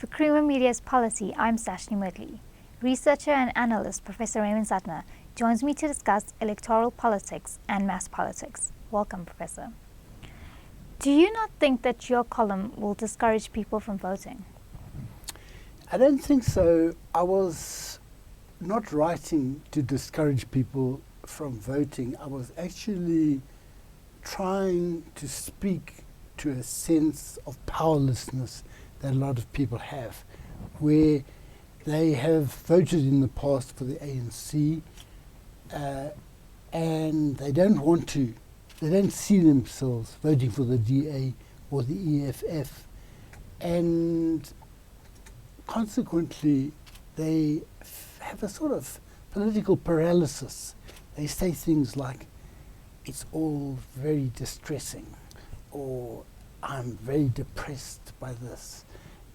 For Creamer Media's Polity, I'm Sashnee Moodley. Researcher and analyst Professor Raymond Suttner joins me to discuss electoral politics and mass politics. Welcome, Professor. Do you not think that your column will discourage people from voting? I don't think so. I was not writing to discourage people from voting. I was actually trying to speak to a sense of powerlessness that a lot of people have, where they have voted in the past for the ANC and they don't see themselves voting for the DA or the EFF, and consequently they have a sort of political paralysis. They say things like, it's all very distressing, or I'm very depressed by this.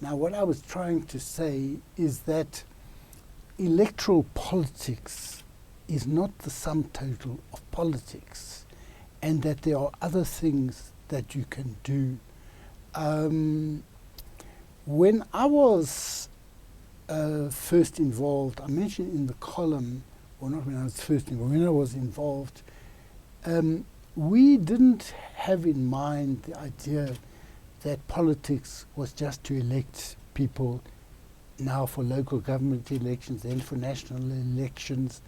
Now, what I was trying to say is that electoral politics is not the sum total of politics, and that there are other things that you can do. When I was first involved, I mentioned in the column, or not when I was first involved, when I was involved, we didn't have in mind the idea that politics was just to elect people now for local government elections, then for national elections.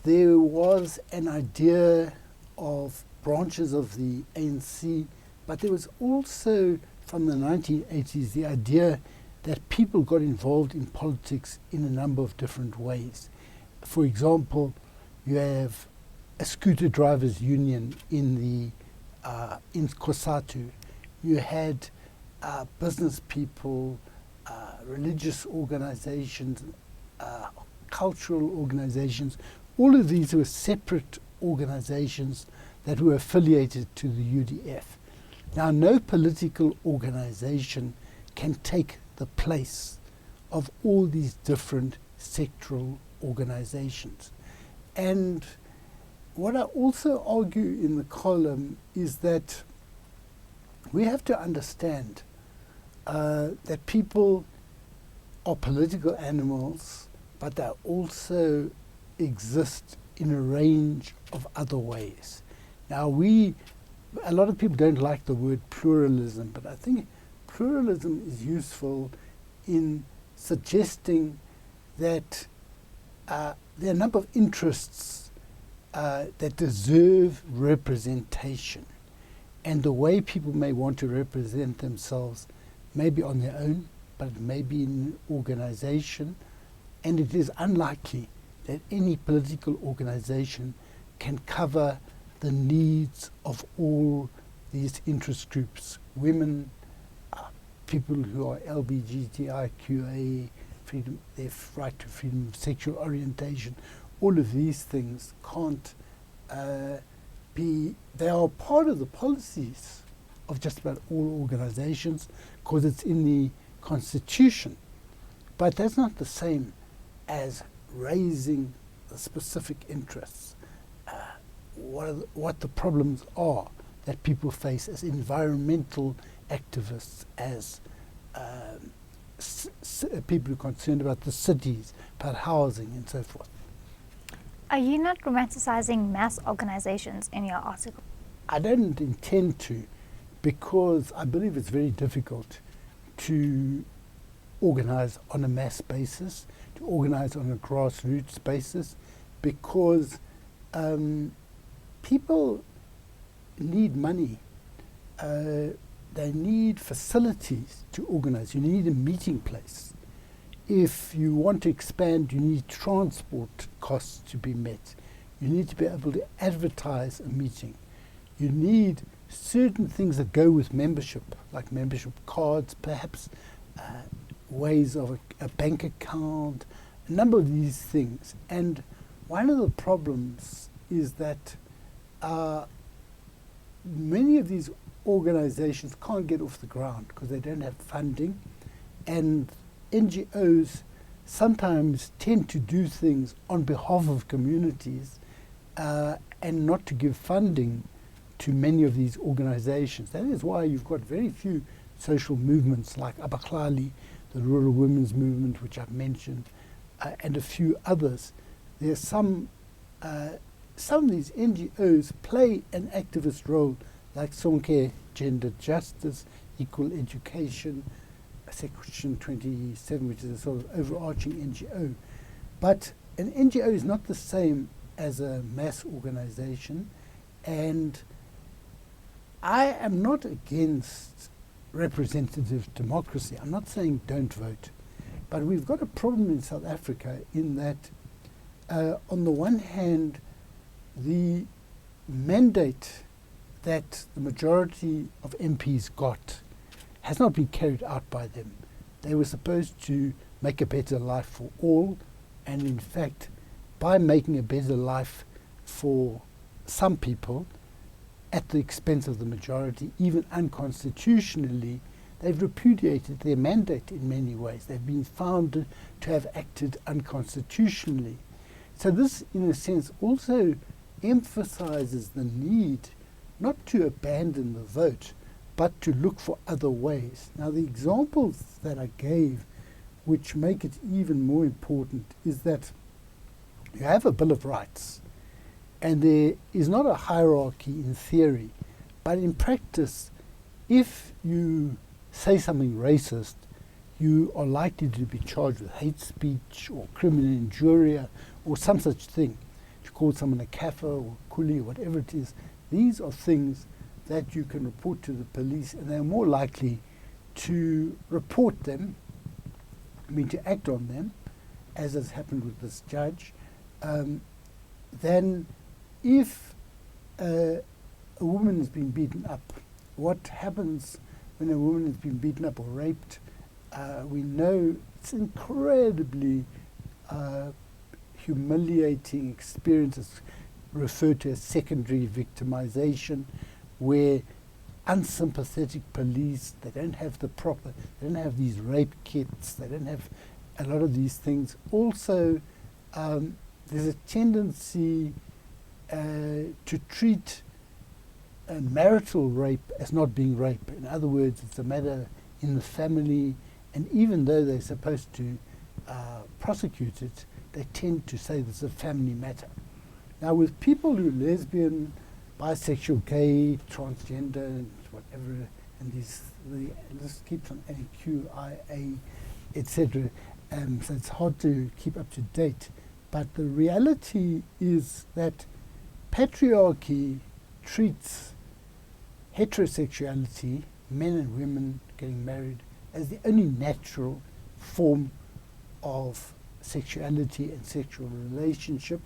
There was an idea of branches of the ANC, but there was also, from the 1980s, the idea that people got involved in politics in a number of different ways. For example, you have a scooter drivers union in COSATU. You had business people, religious organizations, cultural organizations. All of these were separate organizations that were affiliated to the UDF. Now, no political organization can take the place of all these different sectoral organizations. And what I also argue in the column is that we have to understand that people are political animals, but they also exist in a range of other ways. Now, a lot of people don't like the word pluralism, but I think pluralism is useful in suggesting that there are a number of interests that deserve representation. And the way people may want to represent themselves may be on their own, but it may be in an organization. And it is unlikely that any political organization can cover the needs of all these interest groups: women, people who are LGBTIQA, freedom, their right to freedom of sexual orientation. All of these things can't they are part of the policies of just about all organizations because it's in the Constitution. But that's not the same as raising the specific interests. What the problems are that people face as environmental activists, as people who are concerned about the cities, about housing and so forth. Are you not romanticizing mass organizations in your article? I don't intend to, because I believe it's very difficult to organize on a mass basis, to organize on a grassroots basis, because people need money. They need facilities to organize. You need a meeting place. If you want to expand, you need transport costs to be met. You need to be able to advertise a meeting. You need certain things that go with membership, like membership cards, perhaps ways of a bank account, a number of these things. And one of the problems is that many of these organizations can't get off the ground because they don't have funding, and NGOs sometimes tend to do things on behalf of communities and not to give funding to many of these organizations. That is why you've got very few social movements like Abaklali, the Rural Women's Movement, which I've mentioned, and a few others. There's some of these NGOs play an activist role, like Sonke, Gender Justice, Equal Education, Section 27, which is a sort of overarching NGO. But an NGO is not the same as a mass organization, and I am not against representative democracy. I'm not saying don't vote, but we've got a problem in South Africa in that, on the one hand, the mandate that the majority of MPs got has not been carried out by them. They were supposed to make a better life for all, and in fact, by making a better life for some people at the expense of the majority, even unconstitutionally, they've repudiated their mandate in many ways. They've been found to have acted unconstitutionally. So this, in a sense, also emphasizes the need not to abandon the vote, but to look for other ways. Now, the examples that I gave, which make it even more important, is that you have a Bill of Rights, and there is not a hierarchy in theory, but in practice, if you say something racist, you are likely to be charged with hate speech or criminal injuria or some such thing. You call someone a kafir or kuli or whatever it is. These are things that you can report to the police, and they're more likely to report them, to act on them, as has happened with this judge, than if a woman has been beaten up. What happens when a woman has been beaten up or raped? We know it's incredibly humiliating experiences referred to as secondary victimization, where unsympathetic police, they don't have these rape kits, they don't have a lot of these things. Also, there's a tendency to treat marital rape as not being rape. In other words, it's a matter in the family, and even though they're supposed to prosecute it, they tend to say this is a family matter. Now, with people who are lesbian, bisexual, gay, transgender, and whatever, and the list keeps on adding QIA, etc. So it's hard to keep up to date. But the reality is that patriarchy treats heterosexuality, men and women getting married, as the only natural form of sexuality and sexual relationship.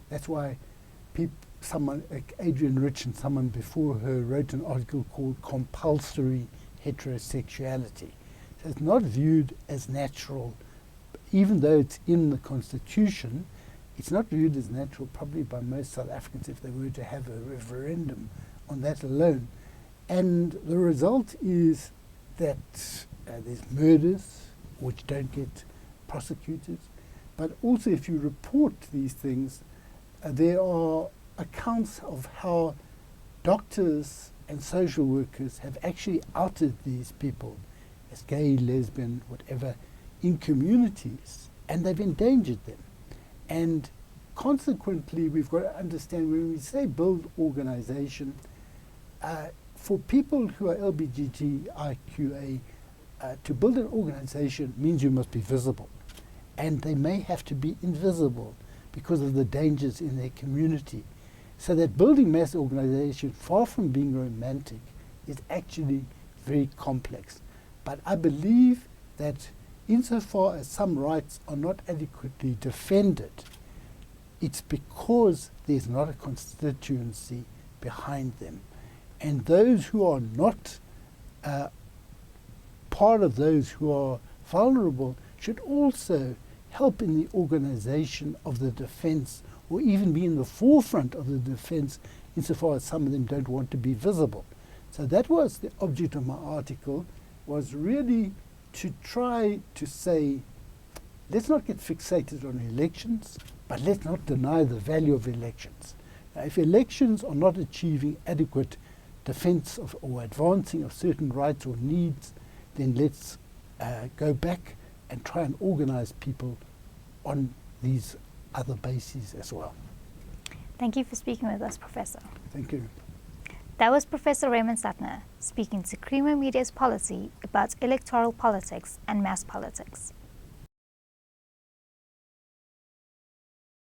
That's why someone like Adrienne Rich and someone before her wrote an article called Compulsory Heterosexuality. So it's not viewed as natural, even though it's in the Constitution. It's not viewed as natural probably by most South Africans if they were to have a referendum on that alone. And the result is that there's murders which don't get prosecuted. But also, if you report these things, there are accounts of how doctors and social workers have actually outed these people as gay, lesbian, whatever, in communities, and they've endangered them. And consequently, we've got to understand, when we say build organization, for people who are LGBTIQA, to build an organization means you must be visible. And they may have to be invisible because of the dangers in their community. So that building mass organization, far from being romantic, is actually very complex. But I believe that insofar as some rights are not adequately defended, it's because there's not a constituency behind them. And those who are not part of those who are vulnerable should also help in the organization of the defense, or even be in the forefront of the defense, insofar as some of them don't want to be visible. So that was the object of my article, was really to try to say, let's not get fixated on elections, but let's not deny the value of elections. Now, if elections are not achieving adequate defense of or advancing of certain rights or needs, then let's go back and try and organize people on these other bases as well. Thank you for speaking with us, Professor. Thank you. That was Professor Raymond Suttner speaking to Creamer Media's Polity about electoral politics and mass politics.